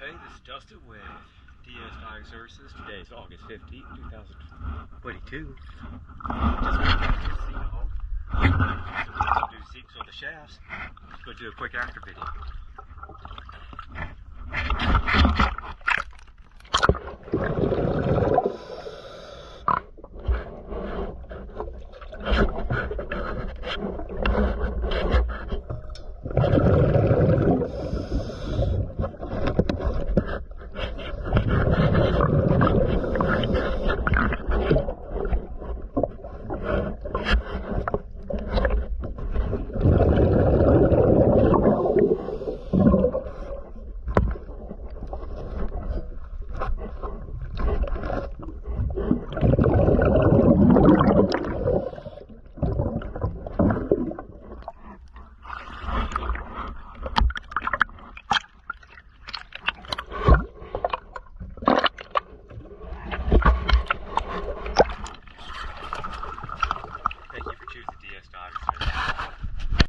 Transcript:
Hey, this is Dustin with DS Diving Services. Today is August 15th, 2022. Just went back to Sea Dawg. So we're going to do seats on the shafts. Let's go do a quick after video.